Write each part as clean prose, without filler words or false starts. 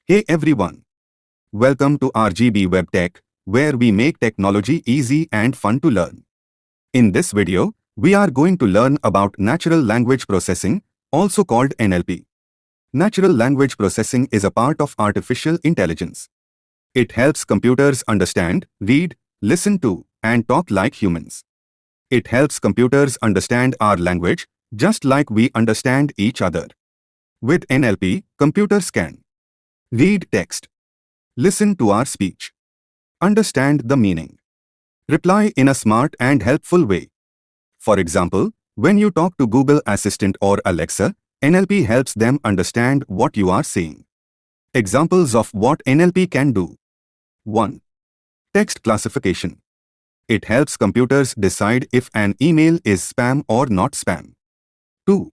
Hey everyone, welcome to RGB Web Tech, where we make technology easy and fun to learn. In this video, we are going to learn about natural language processing, also called NLP. Natural language processing is a part of artificial intelligence. It helps computers understand, read, listen to, and talk like humans. It helps computers understand our language, just like we understand each other. With NLP, computers can read text, listen to our speech, understand the meaning, reply in a smart and helpful way. For example, when you talk to Google Assistant or Alexa, NLP helps them understand what you are saying. Examples of what NLP can do. 1. Text classification. It helps computers decide if an email is spam or not spam. 2.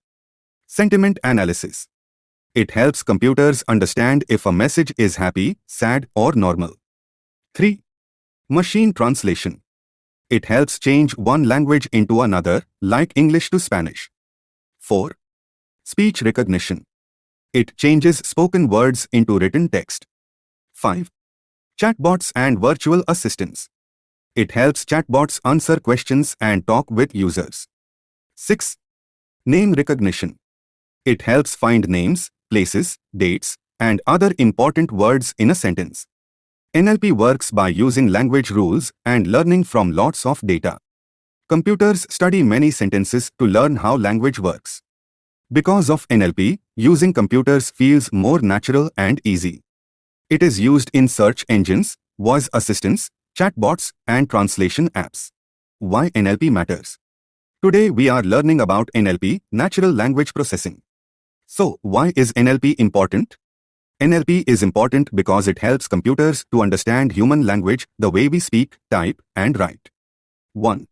Sentiment analysis. It helps computers understand if a message is happy, sad, or normal. 3. Machine translation. It helps change one language into another, like English to Spanish. 4. Speech recognition. It changes spoken words into written text. 5. Chatbots and virtual assistants. It helps chatbots answer questions and talk with users. 6. Name recognition. It helps find names, places, dates, and other important words in a sentence. NLP works by using language rules and learning from lots of data. Computers study many sentences to learn how language works. Because of NLP, using computers feels more natural and easy. It is used in search engines, voice assistants, chatbots, and translation apps. Why NLP matters? Today we are learning about NLP, natural language processing. So, why is NLP important? NLP is important because it helps computers to understand human language the way we speak, type, and write. 1.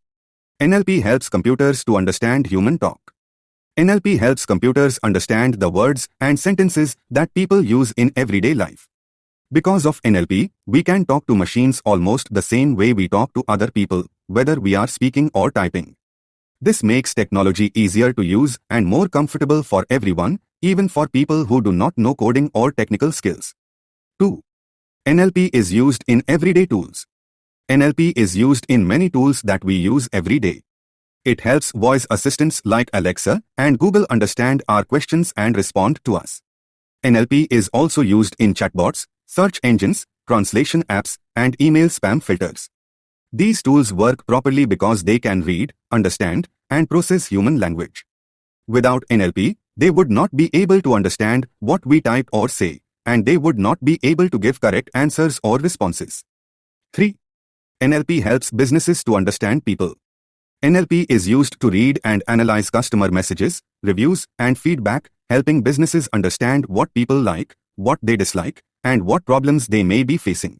NLP helps computers to understand human talk. NLP helps computers understand the words and sentences that people use in everyday life. Because of NLP, we can talk to machines almost the same way we talk to other people, whether we are speaking or typing. This makes technology easier to use and more comfortable for everyone, even for people who do not know coding or technical skills. 2. NLP is used in everyday tools. NLP is used in many tools that we use every day. It helps voice assistants like Alexa and Google understand our questions and respond to us. NLP is also used in chatbots, search engines, translation apps, and email spam filters. These tools work properly because they can read, understand, and process human language. Without NLP, they would not be able to understand what we type or say, and they would not be able to give correct answers or responses. 3. NLP helps businesses to understand people. NLP is used to read and analyze customer messages, reviews, and feedback, helping businesses understand what people like, what they dislike, and what problems they may be facing.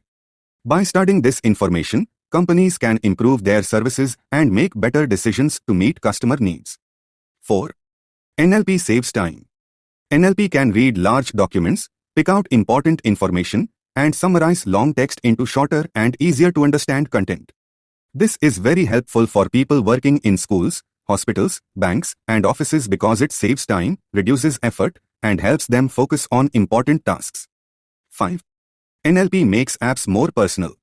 By studying this information, companies can improve their services and make better decisions to meet customer needs. 4. NLP saves time. NLP can read large documents, pick out important information, and summarize long text into shorter and easier to understand content. This is very helpful for people working in schools, hospitals, banks, and offices because it saves time, reduces effort, and helps them focus on important tasks. 5. NLP makes apps more personal.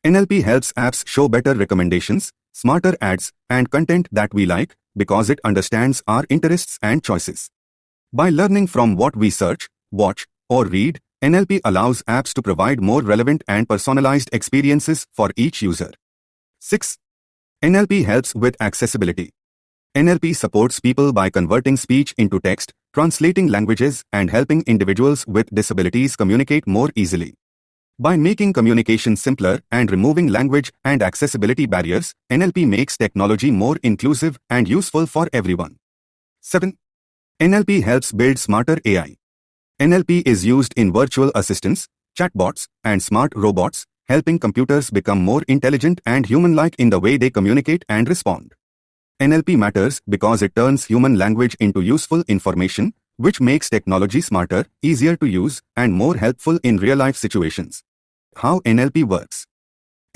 NLP helps apps show better recommendations, smarter ads, and content that we like because it understands our interests and choices. By learning from what we search, watch, or read, NLP allows apps to provide more relevant and personalized experiences for each user. 6. NLP helps with accessibility. NLP supports people by converting speech into text, translating languages, and helping individuals with disabilities communicate more easily. By making communication simpler and removing language and accessibility barriers, NLP makes technology more inclusive and useful for everyone. 7. NLP helps build smarter AI. NLP is used in virtual assistants, chatbots, and smart robots, helping computers become more intelligent and human-like in the way they communicate and respond. NLP matters because it turns human language into useful information, which makes technology smarter, easier to use, and more helpful in real-life situations. How NLP works?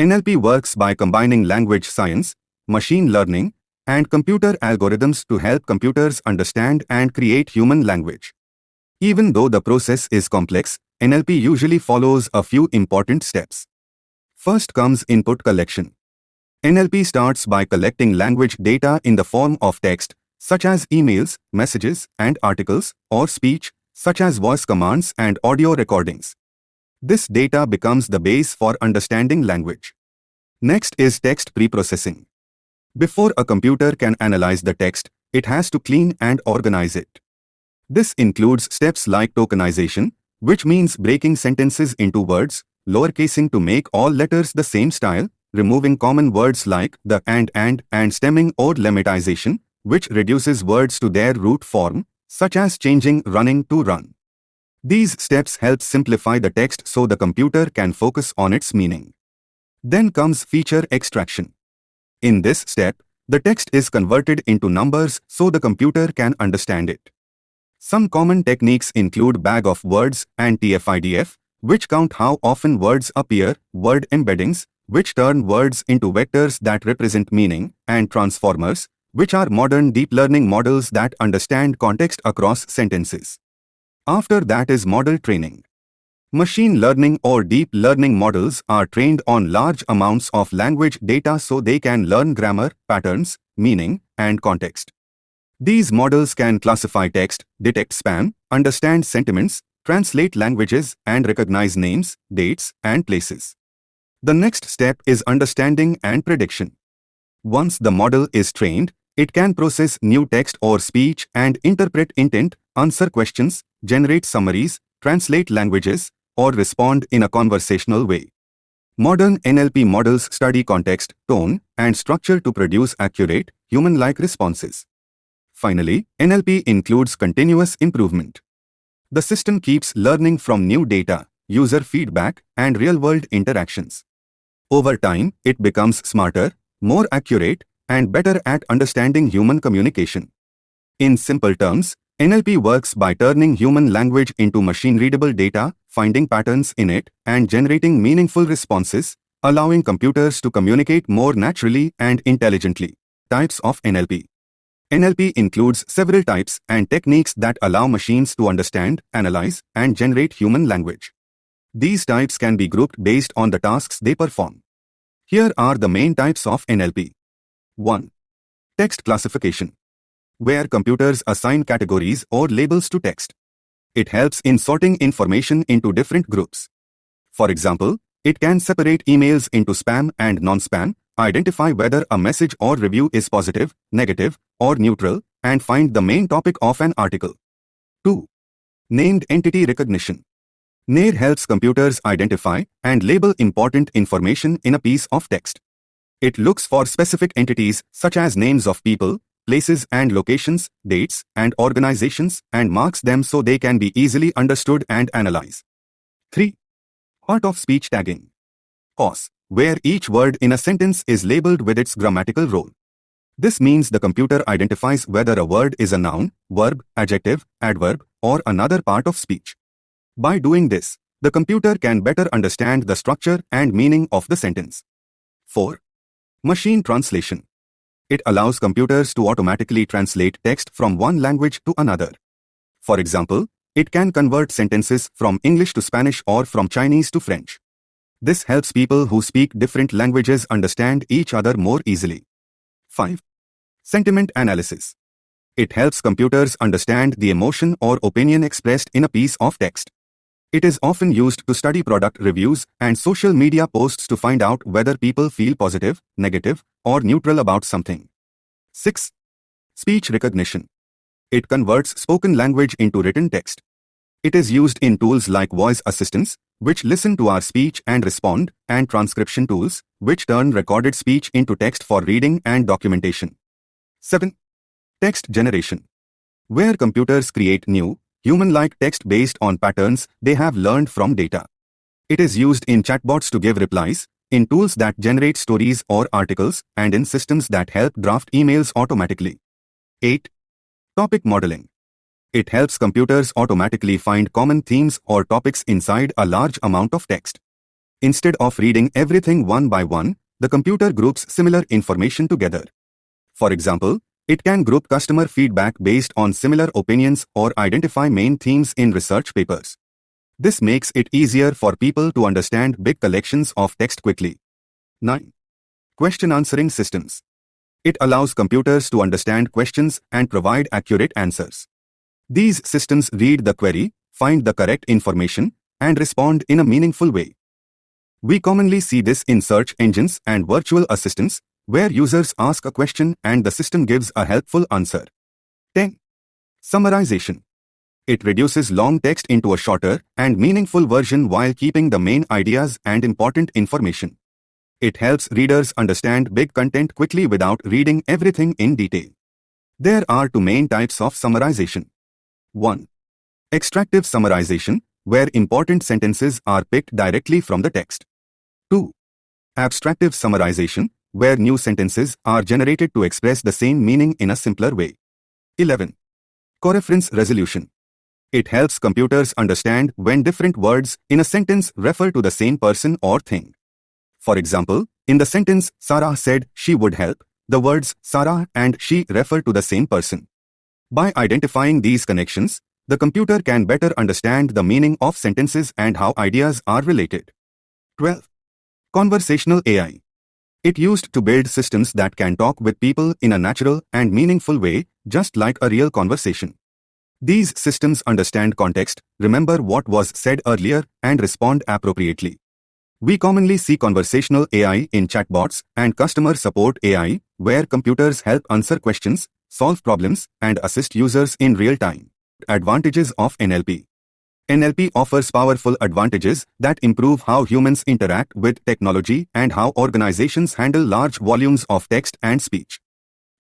NLP works by combining language science, machine learning, and computer algorithms to help computers understand and create human language. Even though the process is complex, NLP usually follows a few important steps. First comes input collection. NLP starts by collecting language data in the form of text, such as emails, messages, and articles, or speech, such as voice commands and audio recordings. This data becomes the base for understanding language. Next is text preprocessing. Before a computer can analyze the text, it has to clean and organize it. This includes steps like tokenization, which means breaking sentences into words, lowercasing to make all letters the same style, removing common words like the and stemming or lemmatization, which reduces words to their root form, such as changing running to run. These steps help simplify the text so the computer can focus on its meaning. Then comes feature extraction. In this step, the text is converted into numbers so the computer can understand it. Some common techniques include bag of words and TF-IDF, which count how often words appear, word embeddings, which turn words into vectors that represent meaning, and transformers, which are modern deep learning models that understand context across sentences. After that is model training. Machine learning or deep learning models are trained on large amounts of language data so they can learn grammar, patterns, meaning, and context. These models can classify text, detect spam, understand sentiments, translate languages, and recognize names, dates, and places. The next step is understanding and prediction. Once the model is trained, it can process new text or speech and interpret intent, answer questions, generate summaries, translate languages, or respond in a conversational way. Modern NLP models study context, tone, and structure to produce accurate, human-like responses. Finally, NLP includes continuous improvement. The system keeps learning from new data, user feedback, and real-world interactions. Over time, it becomes smarter, more accurate, and better at understanding human communication. In simple terms, NLP works by turning human language into machine-readable data, finding patterns in it, and generating meaningful responses, allowing computers to communicate more naturally and intelligently. Types of NLP. NLP includes several types and techniques that allow machines to understand, analyze, and generate human language. These types can be grouped based on the tasks they perform. Here are the main types of NLP. 1. Text classification, where computers assign categories or labels to text. It helps in sorting information into different groups. For example, it can separate emails into spam and non-spam, identify whether a message or review is positive, negative, or neutral, and find the main topic of an article. 2. Named entity recognition. NARE helps computers identify and label important information in a piece of text. It looks for specific entities such as names of people, places and locations, dates, and organizations, and marks them so they can be easily understood and analyzed. 3. Part of speech tagging. POS, where each word in a sentence is labeled with its grammatical role. This means the computer identifies whether a word is a noun, verb, adjective, adverb, or another part of speech. By doing this, the computer can better understand the structure and meaning of the sentence. 4. Machine translation. It allows computers to automatically translate text from one language to another. For example, it can convert sentences from English to Spanish or from Chinese to French. This helps people who speak different languages understand each other more easily. 5. Sentiment analysis. It helps computers understand the emotion or opinion expressed in a piece of text. It is often used to study product reviews and social media posts to find out whether people feel positive, negative, or neutral about something. 6. Speech recognition. It converts spoken language into written text. It is used in tools like voice assistants, which listen to our speech and respond, and transcription tools, which turn recorded speech into text for reading and documentation. 7. Text generation, where computers create new, human-like text based on patterns they have learned from data. It is used in chatbots to give replies, in tools that generate stories or articles, and in systems that help draft emails automatically. 8. Topic modeling. It helps computers automatically find common themes or topics inside a large amount of text. Instead of reading everything one by one, the computer groups similar information together. For example, it can group customer feedback based on similar opinions or identify main themes in research papers. This makes it easier for people to understand big collections of text quickly. 9. Question answering systems. It allows computers to understand questions and provide accurate answers. These systems read the query, find the correct information, and respond in a meaningful way. We commonly see this in search engines and virtual assistants, where users ask a question and the system gives a helpful answer. 10. Summarization. It reduces long text into a shorter and meaningful version while keeping the main ideas and important information. It helps readers understand big content quickly without reading everything in detail. There are two main types of summarization. 1. Extractive summarization, where important sentences are picked directly from the text. 2. Abstractive summarization, where new sentences are generated to express the same meaning in a simpler way. 11. Coreference resolution. It helps computers understand when different words in a sentence refer to the same person or thing. For example, in the sentence, Sarah said she would help, the words Sarah and she refer to the same person. By identifying these connections, the computer can better understand the meaning of sentences and how ideas are related. 12. Conversational AI. It used to build systems that can talk with people in a natural and meaningful way, just like a real conversation. These systems understand context, remember what was said earlier, and respond appropriately. We commonly see conversational AI in chatbots and customer support AI, where computers help answer questions, solve problems, and assist users in real time. Advantages of NLP. NLP offers powerful advantages that improve how humans interact with technology and how organizations handle large volumes of text and speech.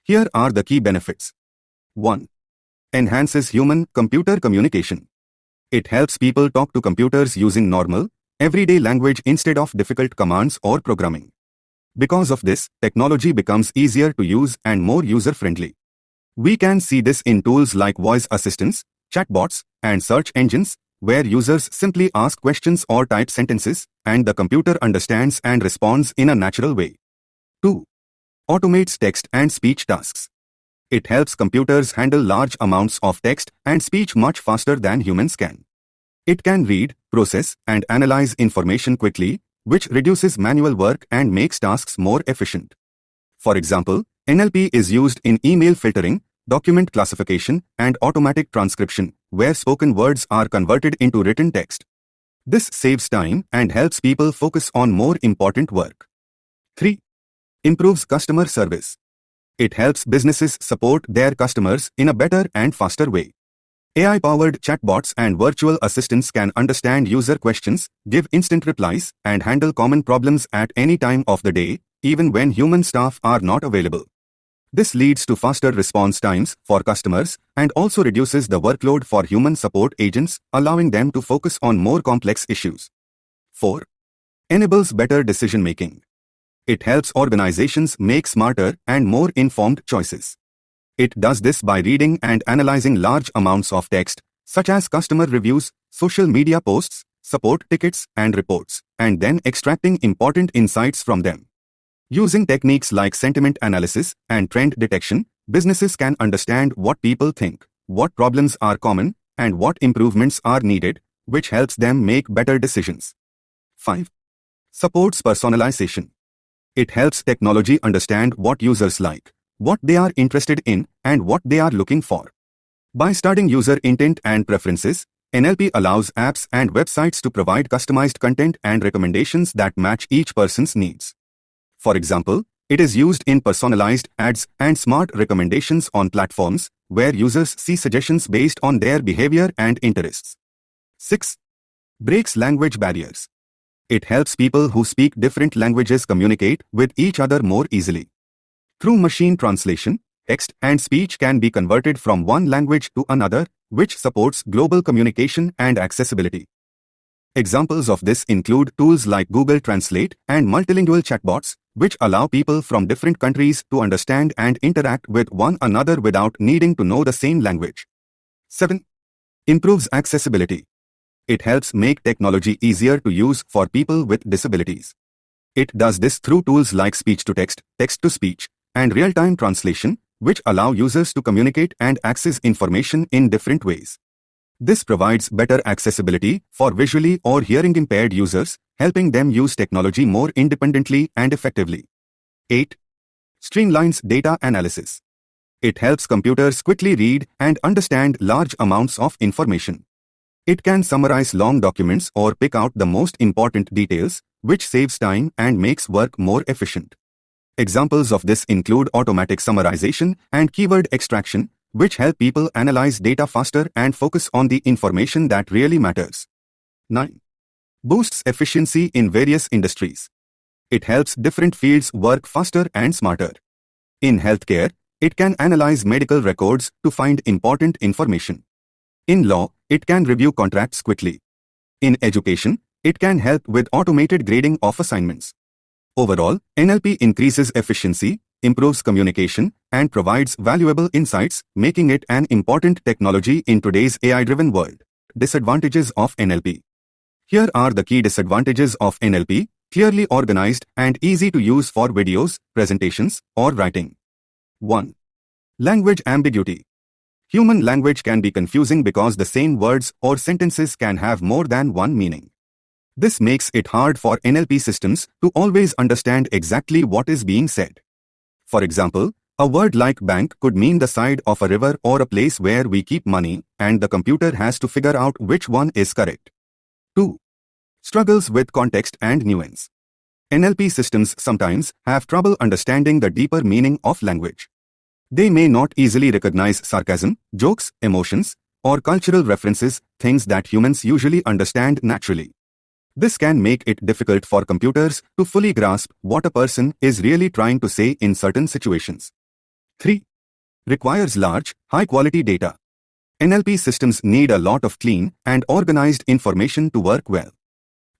Here are the key benefits. 1. Enhances human-computer communication. It helps people talk to computers using normal, everyday language instead of difficult commands or programming. Because of this, technology becomes easier to use and more user-friendly. We can see this in tools like voice assistants, chatbots, and search engines, where users simply ask questions or type sentences, and the computer understands and responds in a natural way. 2. Automates text and speech tasks. It helps computers handle large amounts of text and speech much faster than humans can. It can read, process, and analyze information quickly, which reduces manual work and makes tasks more efficient. For example, NLP is used in email filtering, document classification, and automatic transcription, where spoken words are converted into written text. This saves time and helps people focus on more important work. 3. Improves customer service. It helps businesses support their customers in a better and faster way. AI-powered chatbots and virtual assistants can understand user questions, give instant replies, and handle common problems at any time of the day, even when human staff are not available. This leads to faster response times for customers and also reduces the workload for human support agents, allowing them to focus on more complex issues. 4. Enables better decision-making. It helps organizations make smarter and more informed choices. It does this by reading and analyzing large amounts of text, such as customer reviews, social media posts, support tickets, and reports, and then extracting important insights from them. Using techniques like sentiment analysis and trend detection, businesses can understand what people think, what problems are common, and what improvements are needed, which helps them make better decisions. 5. Supports personalization. It helps technology understand what users like, what they are interested in, and what they are looking for. By studying user intent and preferences, NLP allows apps and websites to provide customized content and recommendations that match each person's needs. For example, it is used in personalized ads and smart recommendations on platforms, where users see suggestions based on their behavior and interests. 6. Breaks language barriers. It helps people who speak different languages communicate with each other more easily. Through machine translation, text and speech can be converted from one language to another, which supports global communication and accessibility. Examples of this include tools like Google Translate and multilingual chatbots, which allow people from different countries to understand and interact with one another without needing to know the same language. 7. Improves accessibility. It helps make technology easier to use for people with disabilities. It does this through tools like speech-to-text, text-to-speech, and real-time translation, which allow users to communicate and access information in different ways. This provides better accessibility for visually or hearing impaired users, helping them use technology more independently and effectively. 8. Streamlines data analysis. It helps computers quickly read and understand large amounts of information. It can summarize long documents or pick out the most important details, which saves time and makes work more efficient. Examples of this include automatic summarization and keyword extraction, which help people analyze data faster and focus on the information that really matters. 9. Boosts efficiency in various industries. It helps different fields work faster and smarter. In healthcare, it can analyze medical records to find important information. In law, it can review contracts quickly. In education, it can help with automated grading of assignments. Overall, NLP increases efficiency, improves communication, and provides valuable insights, making it an important technology in today's AI-driven world. Disadvantages of NLP. Here are the key disadvantages of NLP: clearly organized and easy to use for videos, presentations, or writing. 1. Language ambiguity. Human language can be confusing because the same words or sentences can have more than one meaning. This makes it hard for NLP systems to always understand exactly what is being said. For example, a word like bank could mean the side of a river or a place where we keep money, and the computer has to figure out which one is correct. 2. Struggles with context and nuance. NLP systems sometimes have trouble understanding the deeper meaning of language. They may not easily recognize sarcasm, jokes, emotions, or cultural references, things that humans usually understand naturally. This can make it difficult for computers to fully grasp what a person is really trying to say in certain situations. 3. Requires large, high-quality data. NLP systems need a lot of clean and organized information to work well.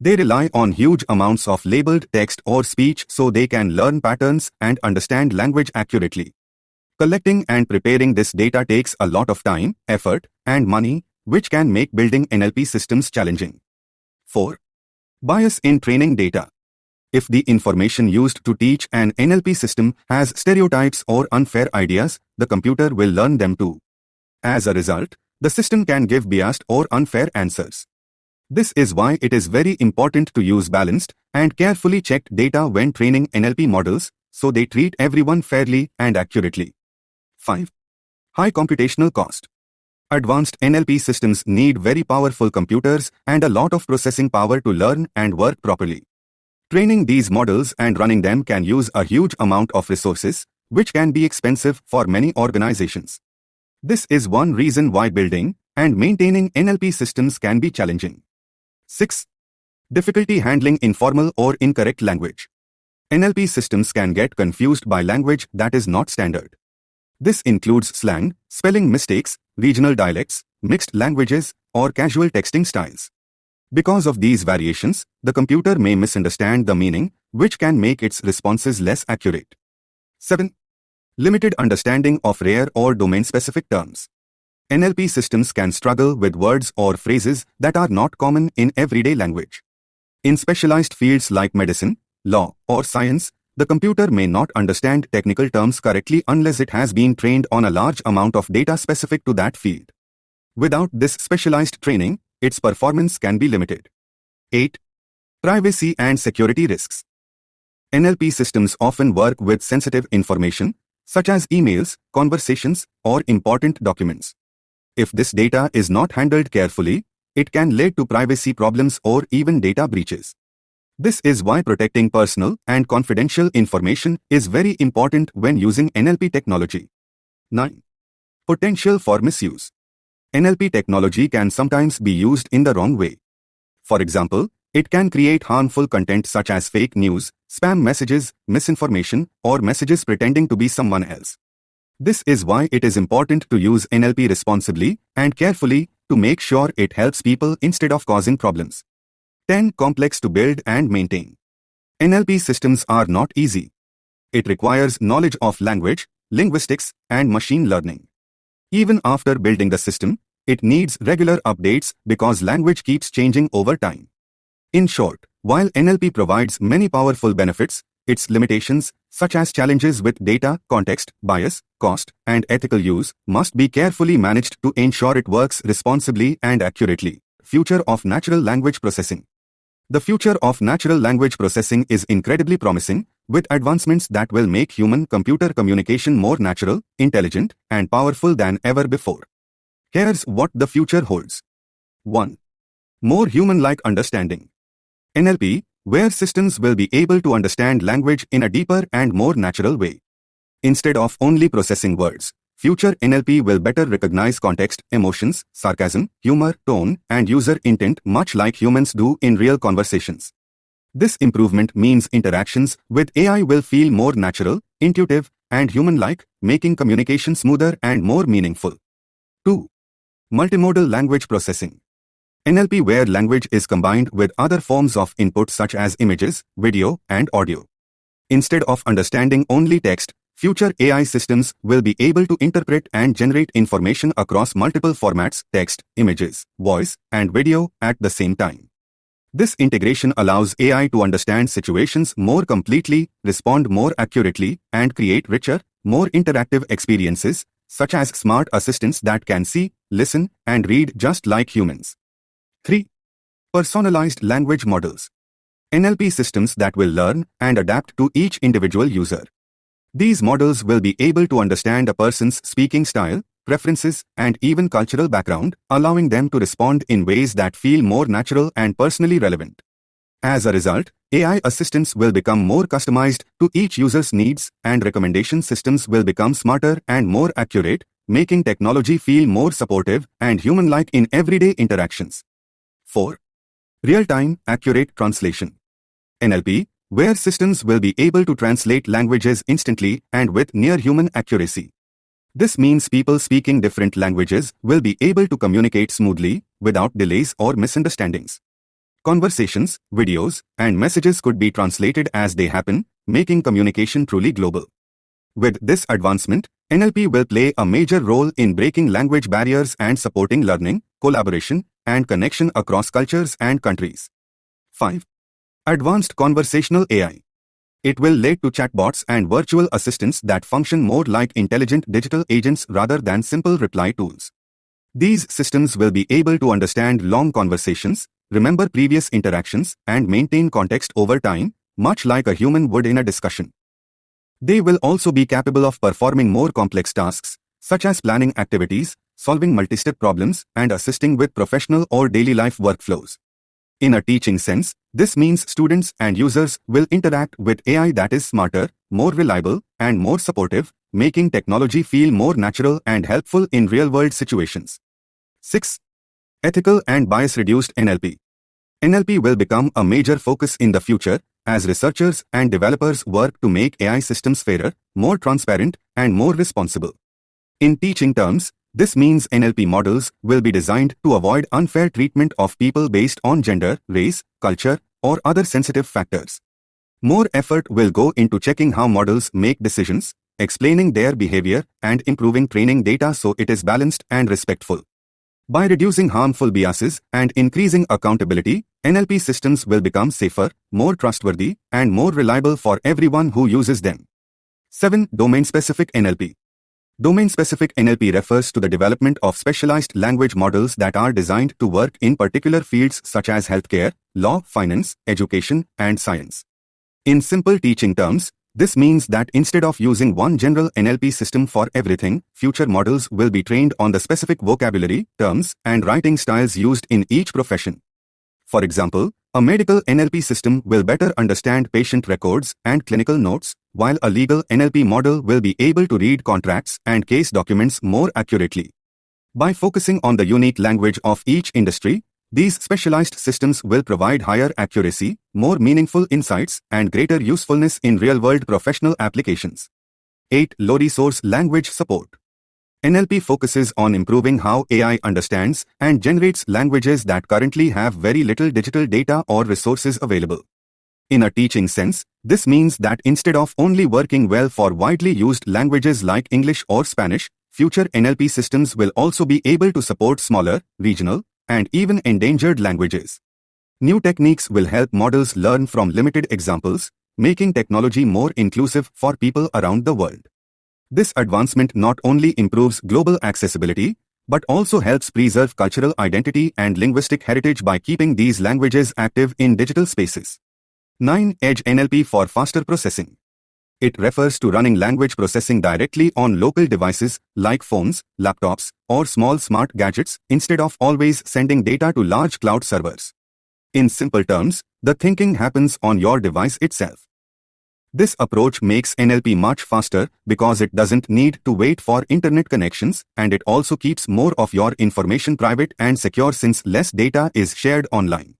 They rely on huge amounts of labeled text or speech so they can learn patterns and understand language accurately. Collecting and preparing this data takes a lot of time, effort, and money, which can make building NLP systems challenging. 4. Bias in training data. If the information used to teach an NLP system has stereotypes or unfair ideas, the computer will learn them too. As a result, the system can give biased or unfair answers. This is why it is very important to use balanced and carefully checked data when training NLP models, so they treat everyone fairly and accurately. 5. High computational cost. Advanced NLP systems need very powerful computers and a lot of processing power to learn and work properly. Training these models and running them can use a huge amount of resources, which can be expensive for many organizations. This is one reason why building and maintaining NLP systems can be challenging. 6. Difficulty handling informal or incorrect language. NLP systems can get confused by language that is not standard. This includes slang, spelling mistakes, regional dialects, mixed languages, or casual texting styles. Because of these variations, the computer may misunderstand the meaning, which can make its responses less accurate. 7. Limited understanding of rare or domain-specific terms. NLP systems can struggle with words or phrases that are not common in everyday language. In specialized fields like medicine, law, or science, the computer may not understand technical terms correctly unless it has been trained on a large amount of data specific to that field. Without this specialized training, its performance can be limited. 8. Privacy and security risks. NLP systems often work with sensitive information, such as emails, conversations, or important documents. If this data is not handled carefully, it can lead to privacy problems or even data breaches. This is why protecting personal and confidential information is very important when using NLP technology. 9. Potential for misuse. NLP technology can sometimes be used in the wrong way. For example, it can create harmful content such as fake news, spam messages, misinformation, or messages pretending to be someone else. This is why it is important to use NLP responsibly and carefully to make sure it helps people instead of causing problems. 10. Complex to build and maintain. NLP systems are not easy. It requires knowledge of language, linguistics, and machine learning. Even after building the system, it needs regular updates because language keeps changing over time. In short, while NLP provides many powerful benefits, its limitations, such as challenges with data, context, bias, cost, and ethical use, must be carefully managed to ensure it works responsibly and accurately. Future of natural language processing. The future of natural language processing is incredibly promising, with advancements that will make human-computer communication more natural, intelligent, and powerful than ever before. Here's what the future holds. 1. More human-like understanding. NLP, where systems will be able to understand language in a deeper and more natural way. Instead of only processing words, future NLP will better recognize context, emotions, sarcasm, humor, tone, and user intent much like humans do in real conversations. This improvement means interactions with AI will feel more natural, intuitive, and human-like, making communication smoother and more meaningful. 2. Multimodal language processing. NLP where language is combined with other forms of input such as images, video, and audio. Instead of understanding only text, future AI systems will be able to interpret and generate information across multiple formats, text, images, voice, and video at the same time. This integration allows AI to understand situations more completely, respond more accurately, and create richer, more interactive experiences, such as smart assistants that can see, listen, and read just like humans. 3. Personalized language models. NLP systems that will learn and adapt to each individual user. These models will be able to understand a person's speaking style, preferences, and even cultural background, allowing them to respond in ways that feel more natural and personally relevant. As a result, AI assistants will become more customized to each user's needs, and recommendation systems will become smarter and more accurate, making technology feel more supportive and human-like in everyday interactions. 4. Real-time, accurate translation. NLP, where systems will be able to translate languages instantly and with near-human accuracy. This means people speaking different languages will be able to communicate smoothly, without delays or misunderstandings. Conversations, videos, and messages could be translated as they happen, making communication truly global. With this advancement, NLP will play a major role in breaking language barriers and supporting learning, collaboration, and connection across cultures and countries. 5. Advanced conversational AI. It will lead to chatbots and virtual assistants that function more like intelligent digital agents rather than simple reply tools. These systems will be able to understand long conversations, remember previous interactions, and maintain context over time, much like a human would in a discussion. They will also be capable of performing more complex tasks, such as planning activities, solving multi-step problems, and assisting with professional or daily life workflows. In a teaching sense, this means students and users will interact with AI that is smarter, more reliable, and more supportive, making technology feel more natural and helpful in real-world situations. 6. Ethical and bias-reduced NLP. NLP will become a major focus in the future as researchers and developers work to make AI systems fairer, more transparent, and more responsible. In teaching terms, this means NLP models will be designed to avoid unfair treatment of people based on gender, race, culture, or other sensitive factors. More effort will go into checking how models make decisions, explaining their behavior, and improving training data so it is balanced and respectful. By reducing harmful biases and increasing accountability, NLP systems will become safer, more trustworthy, and more reliable for everyone who uses them. 7. Domain-specific NLP. Domain-specific NLP refers to the development of specialized language models that are designed to work in particular fields such as healthcare, law, finance, education, and science. In simple teaching terms, this means that instead of using one general NLP system for everything, future models will be trained on the specific vocabulary, terms, and writing styles used in each profession. For example, a medical NLP system will better understand patient records and clinical notes, while a legal NLP model will be able to read contracts and case documents more accurately. By focusing on the unique language of each industry, these specialized systems will provide higher accuracy, more meaningful insights, and greater usefulness in real-world professional applications. 8. Low-resource language support. NLP focuses on improving how AI understands and generates languages that currently have very little digital data or resources available. In a teaching sense, this means that instead of only working well for widely used languages like English or Spanish, future NLP systems will also be able to support smaller, regional, and even endangered languages. New techniques will help models learn from limited examples, making technology more inclusive for people around the world. This advancement not only improves global accessibility, but also helps preserve cultural identity and linguistic heritage by keeping these languages active in digital spaces. 9. Edge NLP for faster processing. It refers to running language processing directly on local devices like phones, laptops, or small smart gadgets instead of always sending data to large cloud servers. In simple terms, the thinking happens on your device itself. This approach makes NLP much faster because it doesn't need to wait for internet connections, and it also keeps more of your information private and secure since less data is shared online.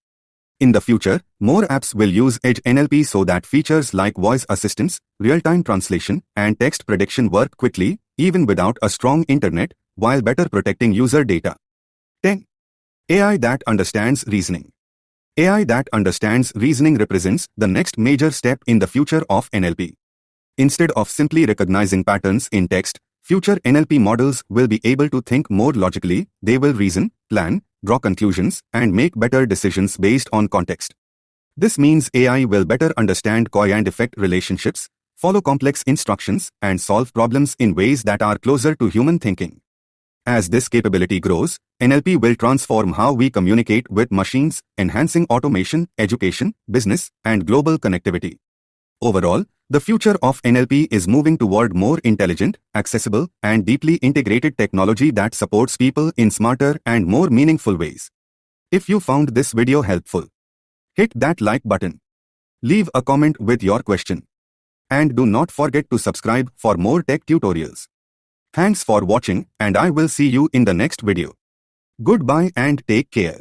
In the future, more apps will use Edge NLP so that features like voice assistance, real-time translation, and text prediction work quickly, even without a strong internet, while better protecting user data. 10. AI that understands reasoning. AI that understands reasoning represents the next major step in the future of NLP. Instead of simply recognizing patterns in text, future NLP models will be able to think more logically. They will reason, plan, draw conclusions, and make better decisions based on context. This means AI will better understand cause and effect relationships, follow complex instructions, and solve problems in ways that are closer to human thinking. As this capability grows, NLP will transform how we communicate with machines, enhancing automation, education, business, and global connectivity. Overall, the future of NLP is moving toward more intelligent, accessible, and deeply integrated technology that supports people in smarter and more meaningful ways. If you found this video helpful, hit that like button. Leave a comment with your question. And do not forget to subscribe for more tech tutorials. Thanks for watching, and I will see you in the next video. Goodbye and take care.